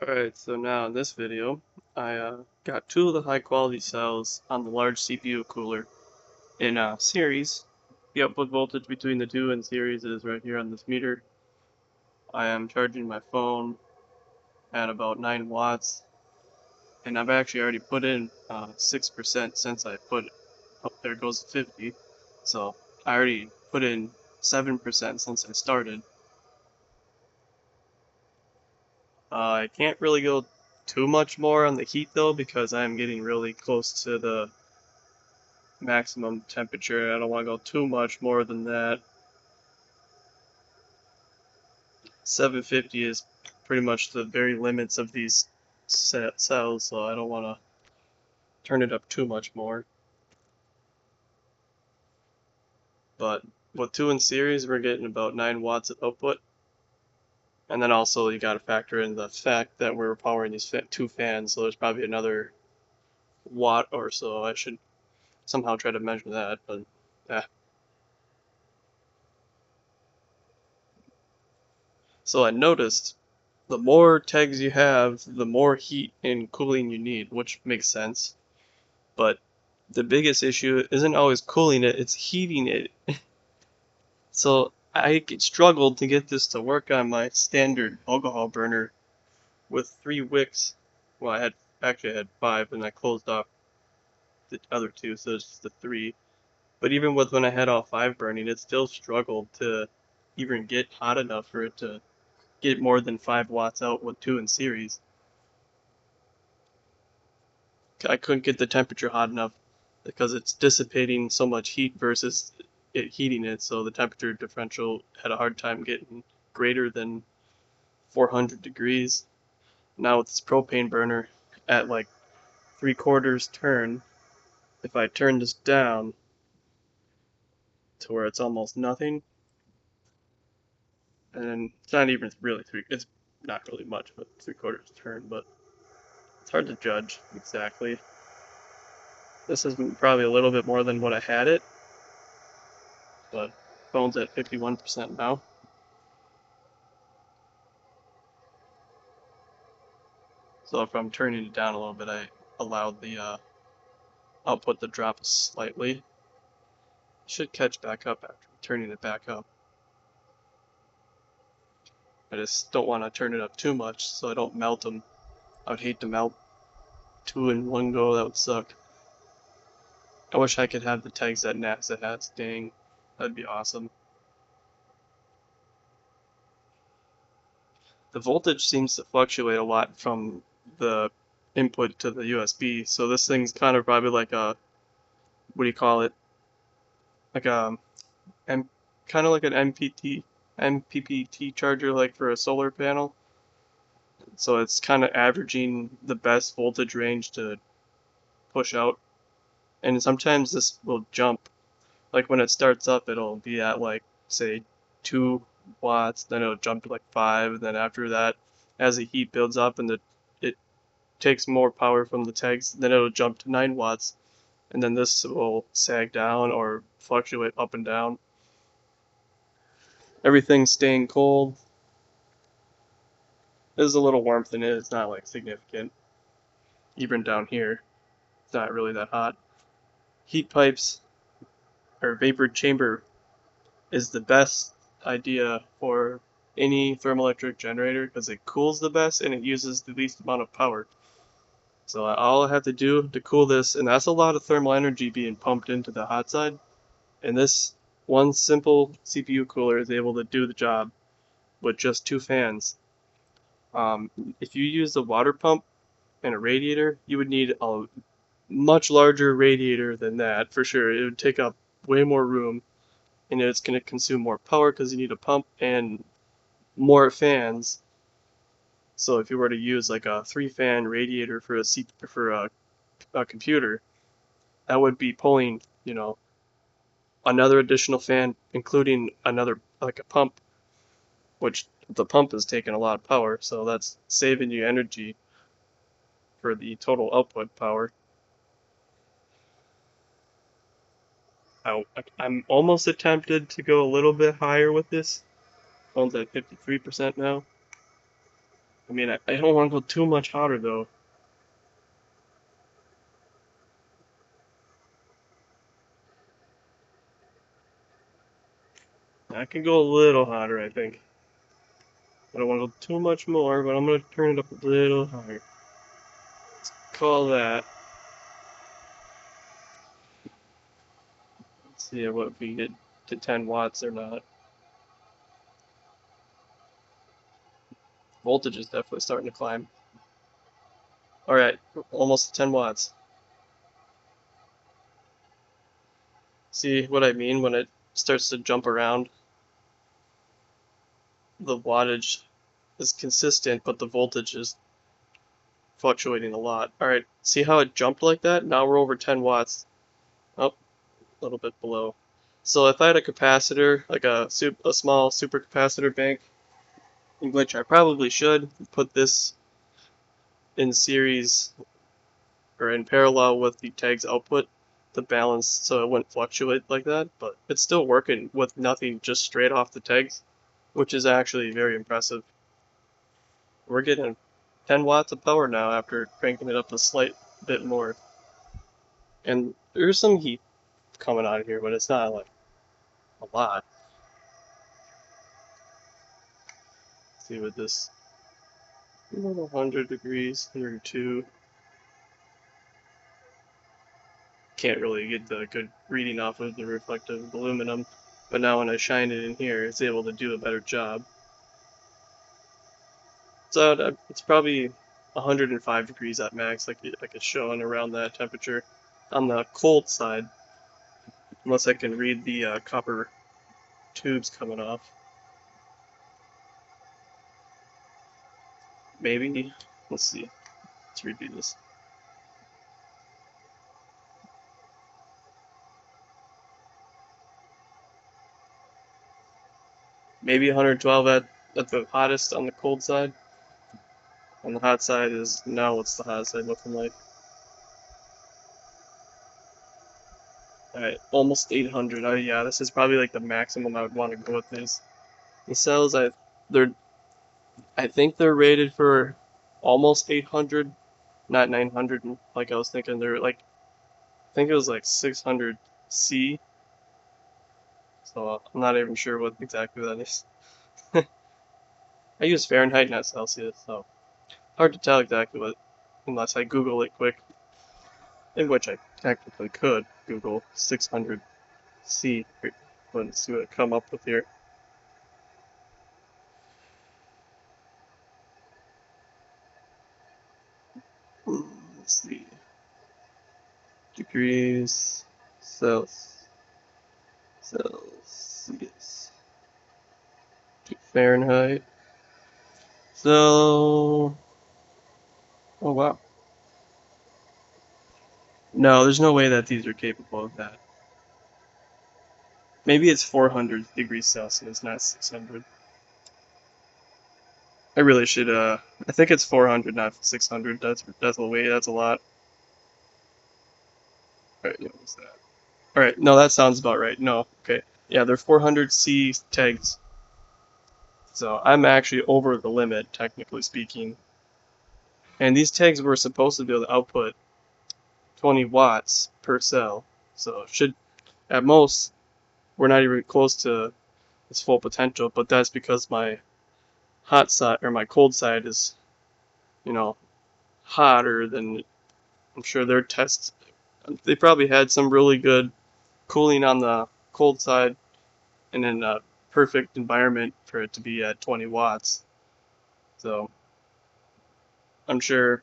Alright, so now in this video, I got two of the high quality cells on the large CPU cooler in series. The output voltage between the two in series is right here on this meter. I am charging my phone at about 9 watts, and I've actually already put in 6% since I put, oh, there goes 50. So I already put in 7% since I started. I can't really go too much more on the heat though because I'm getting really close to the maximum temperature. I don't want to go too much more than that. 750 is pretty much the very limits of these cells, so I don't want to turn it up too much more. But with two in series, we're getting about 9 watts of output. And then also you got to factor in the fact that we're powering these two fans, so there's probably another watt or so. I should somehow try to measure that, but yeah. So I noticed the more TEGs you have, the more heat and cooling you need, which makes sense. But the biggest issue isn't always cooling it, it's heating it. So I struggled to get this to work on my standard alcohol burner with 3 wicks. Well, I had 5 and I closed off the other 2, so it's just the 3. But even with when I had all 5 burning, it still struggled to even get hot enough for it to get more than 5 watts out with 2 in series. I couldn't get the temperature hot enough because it's dissipating so much heat versus it heating it, so the temperature differential had a hard time getting greater than 400 degrees. Now with this propane burner at like 3/4 turn, if I turn this down to where it's almost nothing, and it's not even really it's not really much, but 3/4 turn, but it's hard to judge exactly. This is probably a little bit more than what I had it, but phone's at 51% now. So if I'm turning it down a little bit, I allowed the output to drop slightly. It should catch back up after turning it back up. I just don't want to turn it up too much so I don't melt them. I would hate to melt 2 in one go, that would suck. I wish I could have the tags that NASA has, dang, that'd be awesome. The voltage seems to fluctuate a lot from the input to the USB, so this thing's kind of probably like a, what do you call it? Like a, kind of like an MPPT charger, like for a solar panel. So it's kind of averaging the best voltage range to push out. And sometimes this will jump. Like when it starts up, it'll be at like, say, 2 watts, then it'll jump to like 5, and then after that, as the heat builds up and it takes more power from the tags, then it'll jump to 9 watts, and then this will sag down or fluctuate up and down. Everything's staying cold. There's a little warmth in it, it's not like significant. Even down here, it's not really that hot. Heat pipes or vapor chamber is the best idea for any thermoelectric generator because it cools the best and it uses the least amount of power. So all I have to do to cool this, and that's a lot of thermal energy being pumped into the hot side, and this one simple CPU cooler is able to do the job with just 2 fans. If you use a water pump and a radiator, you would need a much larger radiator than that for sure. It would take up way more room, and it's going to consume more power because you need a pump and more fans. So if you were to use like a 3-fan radiator for a computer, that would be pulling, another additional fan, including another like a pump, which the pump is taking a lot of power, so that's saving you energy for the total output power. I'm almost tempted to go a little bit higher with this. Phone's at 53% now. I mean, I don't want to go too much hotter though. I can go a little hotter, I think. I don't want to go too much more, but I'm going to turn it up a little higher. Let's call that. Let's see what if we get to 10 watts or not. Voltage is definitely starting to climb. Alright, almost 10 watts. See what I mean when it starts to jump around? The wattage is consistent, but the voltage is fluctuating a lot. Alright, see how it jumped like that? Now we're over 10 watts. Oh, a little bit below. So if I had a capacitor, like a small supercapacitor bank, in which I probably should put this in series or in parallel with the TEG's output to balance so it wouldn't fluctuate like that, but it's still working with nothing just straight off the TEGs, which is actually very impressive. We're getting 10 watts of power now after cranking it up a slight bit more. And there's some heat coming out of here, but it's not like a lot. Let's see what this 100 degrees, 102. Can't really get the good reading off of the reflective aluminum, but now when I shine it in here, it's able to do a better job. So it's probably 105 degrees at max, like it's showing around that temperature on the cold side, unless I can read the copper tubes coming off. Maybe. Let's see. Let's redo this. Maybe 112 at the hottest on the cold side. On the hot side is now what's the hot side looking like? Alright, almost 800. Oh yeah, this is probably like the maximum I would want to go with this. The cells, I think they're rated for almost 800, not 900 like I was thinking. They're like, I think it was like 600 C. So I'm not even sure what exactly that is. I use Fahrenheit, not Celsius, so hard to tell exactly what, unless I Google it quick, in which I technically could Google 600 C. Let's see what I come up with here. Let's see. Degrees Celsius to Fahrenheit. So, oh wow. No, there's no way that these are capable of that. Maybe it's 400 degrees Celsius, not 600. I really should, I think it's 400, not 600. That's a way, that's a lot. Alright, what was that? Alright, no, that sounds about right. No, okay. Yeah, they're 400 C tags. So I'm actually over the limit, technically speaking. And these tags were supposed to be able to output 20 watts per cell. So should, at most, we're not even close to its full potential, but that's because my hot side or my cold side is, you know, hotter than I'm sure their tests. They probably had some really good cooling on the cold side and in a perfect environment for it to be at 20 watts. So I'm sure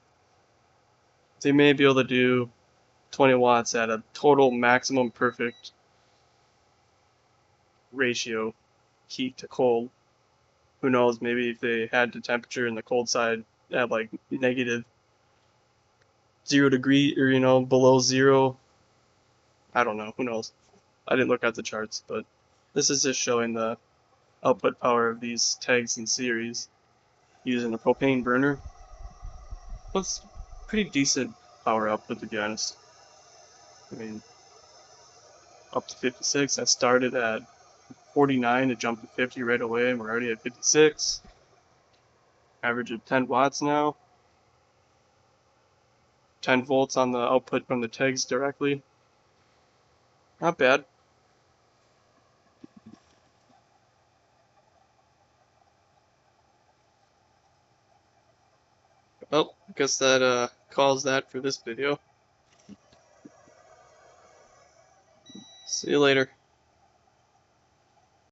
they may be able to do 20 watts at a total maximum perfect ratio, heat to cold. Who knows, maybe if they had the temperature in the cold side at like negative 0 degree or below zero. I don't know, who knows. I didn't look at the charts, but this is just showing the output power of these tags in series using a propane burner. That's pretty decent power output, to be honest. I mean, up to 56. I started at 49 to jump to 50 right away, and we're already at 56. Average of 10 watts now. 10 volts on the output from the TEGs directly. Not bad. Well, I guess that calls that for this video. See you later.